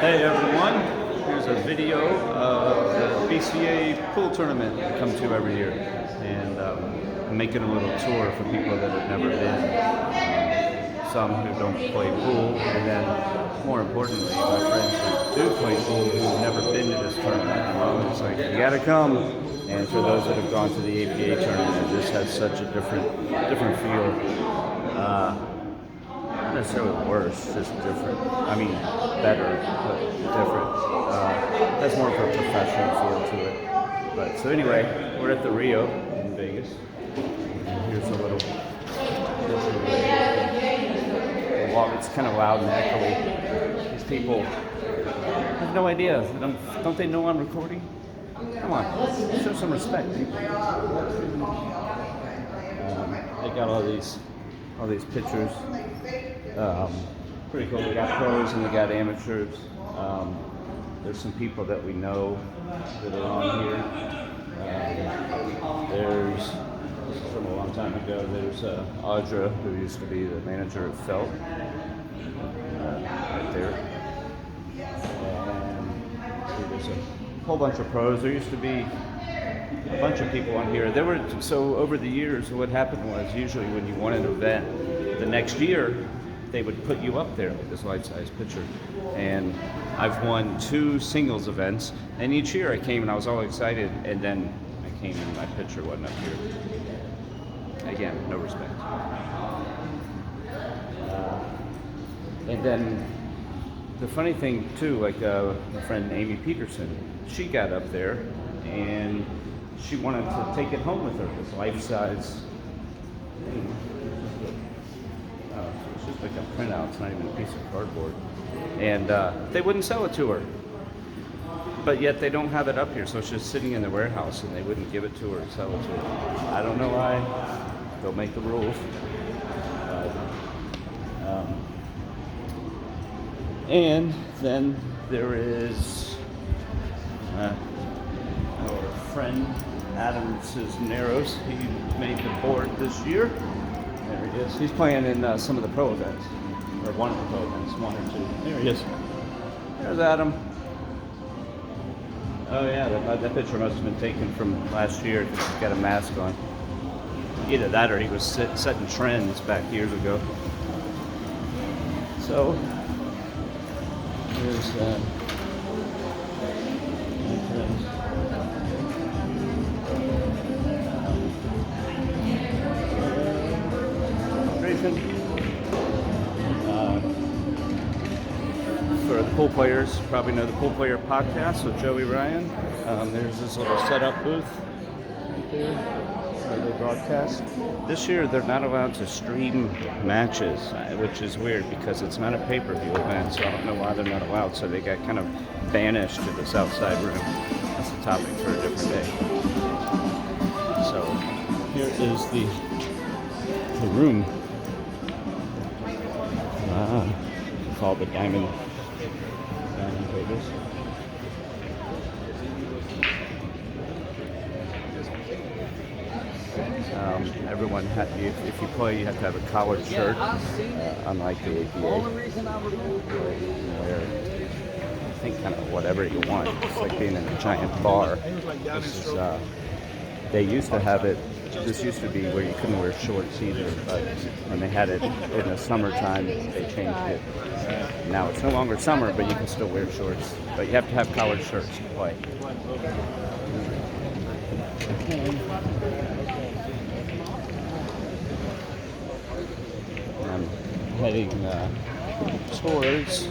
Hey everyone, here's a video of the BCA pool tournament I come to every year, and I'm making a little tour for people that have never been, some who don't play pool, and then more importantly, my friends who do play pool who've never been to this tournament. It's like, you gotta come, and for those that have gone to the APA tournament, this has such a different feel. Not necessarily worse, just different. I mean, better, but different. Has more of a professional feel to it. But so anyway, we're at the Rio in Vegas. And here's a little. It's kind of loud and echoey. These people have no idea. Don't they know I'm recording? Come on, show some respect, people. They got all these pictures. Pretty cool. We got pros and we got amateurs. There's some people that we know that are on here. There's, from a long time ago, there's Audra, who used to be the manager of Felt, right there. And there's a whole bunch of pros. There used to be a bunch of people on here. So over the years, what happened was usually when you won an event, the next year, they would put you up there with this life-size picture. And I've won 2 singles events, and each year I came and I was all excited, and then I came and my picture wasn't up here. Again, no respect. And then the funny thing too, like my friend Amy Peterson, she got up there and she wanted to take it home with her, this life-size thing. It's just like a printout, it's not even a piece of cardboard. And they wouldn't sell it to her. But yet they don't have it up here, so it's just sitting in the warehouse and they wouldn't give it to her and sell it to her. I don't know why. They'll make the rules. And then there is our friend Adam Cisneros. He made the board this year. There he is. He's playing in some of the pro events, or one of the pro events, 1 or 2. There he is. There's Adam. Oh yeah, that picture must have been taken from last year because he's got a mask on. Either that or he was setting trends back years ago. So, there's my friends. For the pool players, probably know the Pool Player Podcast with Joey Ryan. There's this little setup booth right there where they broadcast. This year they're not allowed to stream matches, which is weird because it's not a pay-per-view event, so I don't know why they're not allowed. So they got kind of banished to this outside room. That's a topic for a different day. So here is the room. Called the Diamond Tables. Everyone if you play, you have to have a collared shirt, unlike the APA. Wear, I think, kind of whatever you want. It's like being in a giant bar. This is, they used to have it. This used to be where you couldn't wear shorts either, but when they had it in the summertime, they changed it. Now it's no longer summer, but you can still wear shorts. But you have to have collared shirts to play. I'm heading towards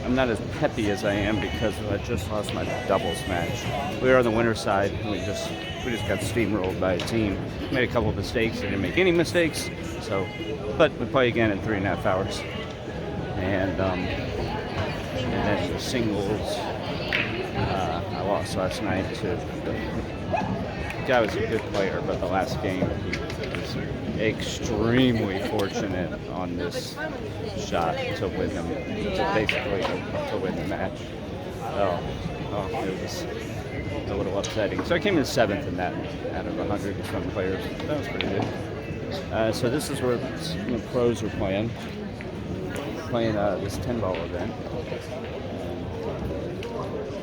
I'm not as peppy as I am because I just lost my doubles match. We were on the winner's side and we just got steamrolled by a team. Made a couple of mistakes. I didn't make any mistakes. But we play again in 3.5 hours. And then the singles, I lost last night to the guy was a good player, but the last game he was extremely fortunate on this shot to win them, basically to win the match. It was a little upsetting. So I came in 7th in that out of 100 and some players. That was pretty good. So this is where the pros are playing. playing this 10-ball event.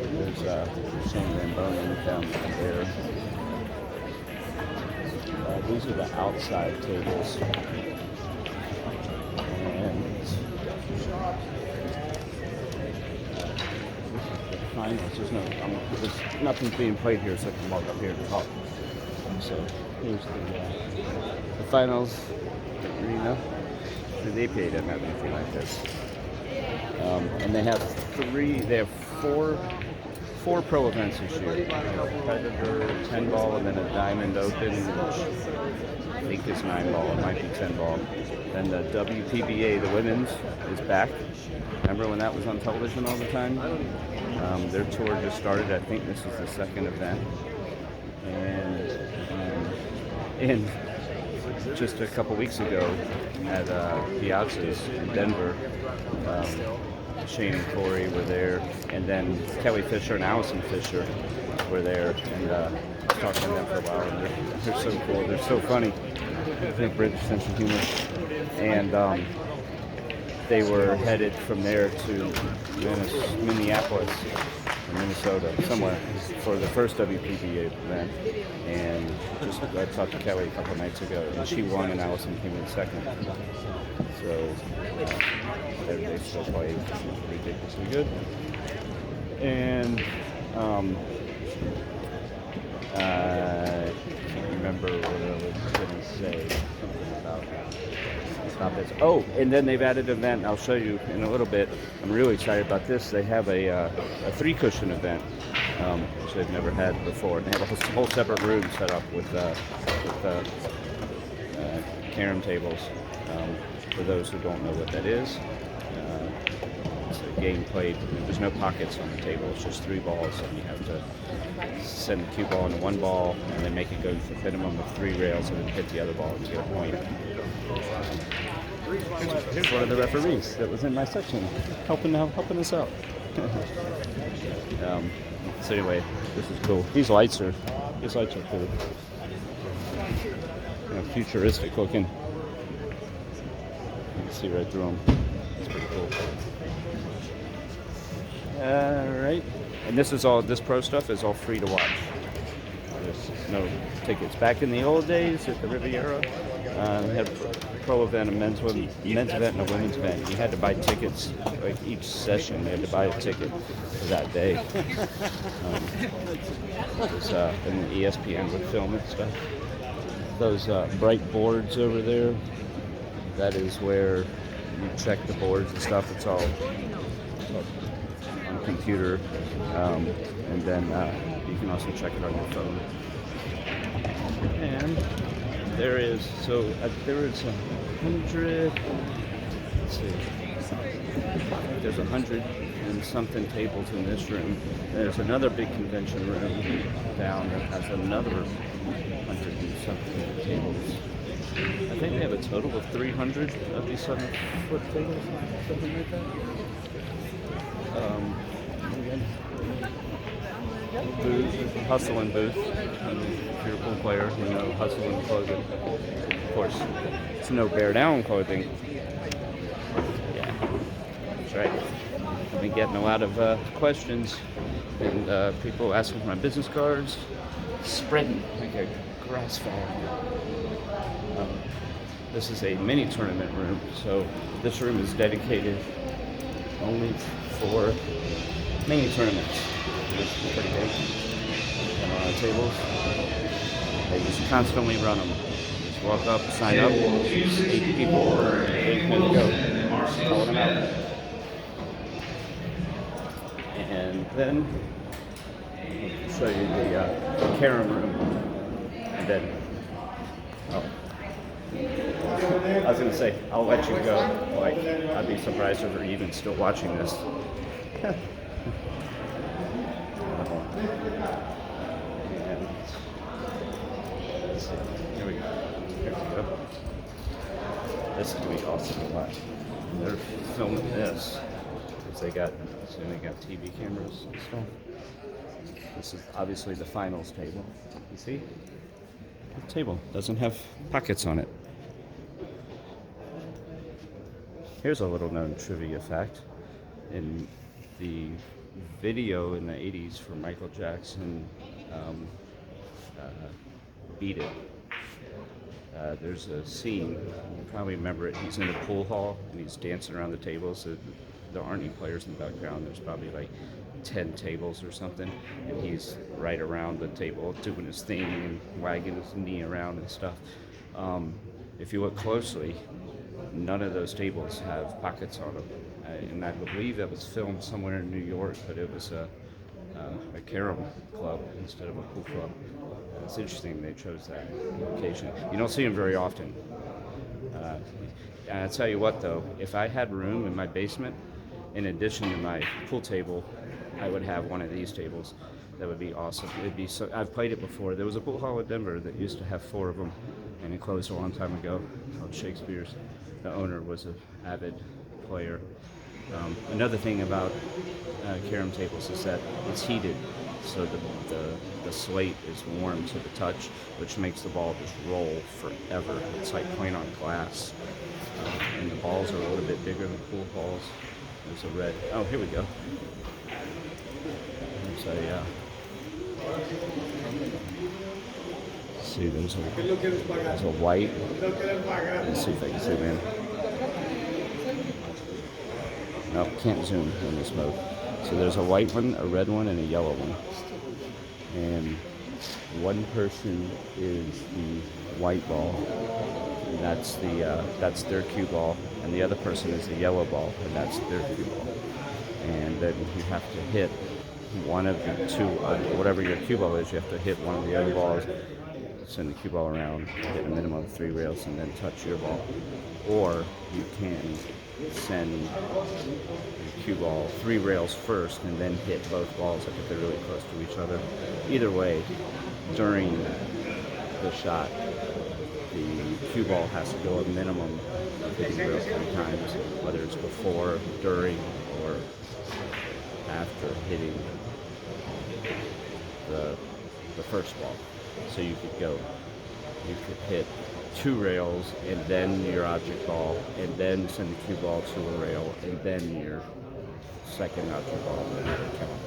And there's Shane Van Bonen down there. These are the outside tables. And the finals. There's nothing being played here, so I can walk up here and talk. So here's the finals arena. The APA doesn't have anything like this. And they have four pro events this year. Predator, 10-ball, and then a Diamond Open, which I think is 9-ball. It might be 10-ball. Then the WPBA, the women's, is back. Remember when that was on television all the time? Their tour just started. I think this is the second event. And just a couple weeks ago at Piazza's in Denver, Shane and Corey were there, and then Kelly Fisher and Allison Fisher were there, and I was talking to them for a while, and they're so cool, they're so funny, they have British sense of humor, and they were headed from there to Minneapolis, or Minnesota, somewhere, for the first WPBA event, and I talked to Kelly a couple nights ago, and she won, and Allison came in second, so they still play ridiculously good. And I can't remember what I was going to say. Something about this. Oh, and then they've added an event. I'll show you in a little bit. I'm really excited about this. They have a 3-cushion event, which they've never had before. And they have a whole separate room set up with carom tables. For those who don't know what that is, it's a game played. There's no pockets on the table. It's just 3 balls, and you have to send the cue ball into one ball, and then make it go for a minimum of 3 rails, and then hit the other ball and get a point. Here's one of the referees that was in my section, helping us out. So anyway, this is cool. These lights are cool. Futuristic looking. You can see right through them. It's pretty cool. Alright. And this pro stuff is all free to watch. There's no tickets. Back in the old days at the Riviera, we had a pro event, a men's event, and a women's event. You had to buy tickets, like each session, you had to buy a ticket for that day. And the ESPN would film and stuff. Those bright boards over there, that is where you check the boards and stuff. It's all on computer, and then you can also check it on your phone. And there is 100. Let's see. There's 100 and something tables in this room. There's another big convention room down that has another 100 and something tables. I think they have a total of 300 of these 7-foot tables, something like that. Booth, Hustle and Booth. If you're a pool player, you know Hustle and clothing. Of course, it's no bear down clothing. Yeah, that's right. I've been getting a lot of questions and people asking for my business cards. Spreading like a grass fire. This is a mini tournament room, so this room is dedicated only for mini tournaments. It's pretty big. Tables. They just constantly run them. Just walk up, sign up, 8 people, 8 men to go. Just calling them out. And then I'll show you the carom room. And then, I was going to say, I'll let you go. Like, I'd be surprised if you're even still watching this. And let's see. Here we go. This is going to be awesome to watch. They're filming this. They got TV cameras and stuff. This is obviously the finals table. You see? The table doesn't have pockets on it. Here's a little known trivia fact. In the video in the 80s for Michael Jackson, uh, Beat It, there's a scene, you probably remember it, he's in a pool hall and he's dancing around the tables. There aren't any players in the background, there's probably like 10 tables or something, and he's right around the table doing his thing and wagging his knee around and stuff. If you look closely, none of those tables have pockets on them. And I believe that was filmed somewhere in New York, but it was a carom club instead of a pool club. It's interesting they chose that location. You don't see them very often. And I'll tell you what though, if I had room in my basement, in addition to my pool table, I would have one of these tables. That would be awesome. It'd be so. I've played it before. There was a pool hall in Denver that used to have 4 of them, and it closed a long time ago. Called Shakespeare's. The owner was an avid player. Another thing about carom tables is that it's heated, so the slate is warm to the touch, which makes the ball just roll forever. It's like playing on glass, and the balls are a little bit bigger than pool balls. There's a red. Oh, here we go. There's a. See, there's a white. Let's see if I can zoom in. No, can't zoom in this mode. So there's a white one, a red one, and a yellow one. And one person is the white ball, and that's their cue ball, and the other person is the yellow ball, and that's their cue ball. And then you have to hit one of the two, whatever your cue ball is, you have to hit one of the other balls, send the cue ball around, hit a minimum of 3 rails, and then touch your ball. Or you can send the cue ball 3 rails first and then hit both balls if they're really close to each other. Either way, during the shot, the cue ball has to go a minimum of hitting the rail 3 times, whether it's before, during, or after hitting the first ball. So you could hit 2 rails and then your object ball, and then send the cue ball to a rail, and then your second object ball, and then count.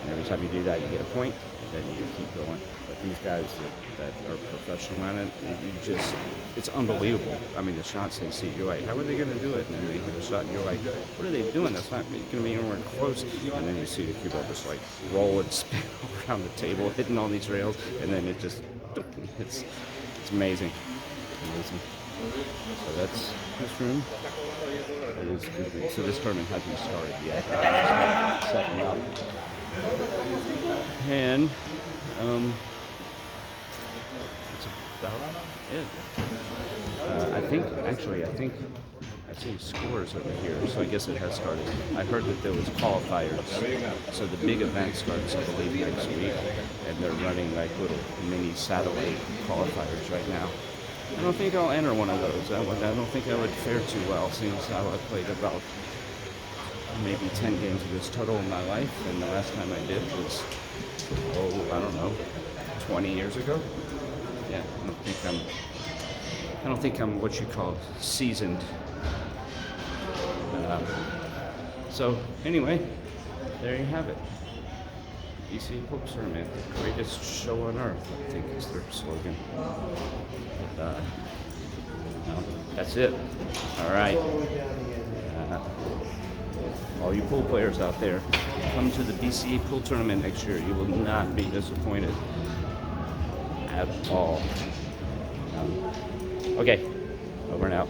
And every time you do that, you get a point, and then you keep going. But these guys that are professional at it, it's unbelievable. I mean, the shots they see, you're like, how are they going to do it? And then they hit a shot, and you're like, what are they doing? That's not going to be anywhere close. And then you see the cue ball just like roll and spin around the table, hitting all these rails, and then it just, it's amazing. Amazing. So that's this room. It is good. So this tournament hasn't started yet. Setting up. And it's about it. I see scores over here, so I guess it has started. I heard that there was qualifiers, so the big event starts, I believe, next week, and they're running like little mini satellite qualifiers right now. I don't think I'll enter one of those. I don't think I would fare too well, seeing as how I played about maybe 10 games of this total in my life, and the last time I did was, I don't know, 20 years ago. Yeah, I don't think I'm what you call seasoned. So anyway, there you have it. BCA World Championships, the greatest show on earth, I think is their slogan. But, no, that's it. All right. All you pool players out there, come to the BCA Pool Tournament next year. You will not be disappointed at all. Okay, over and out.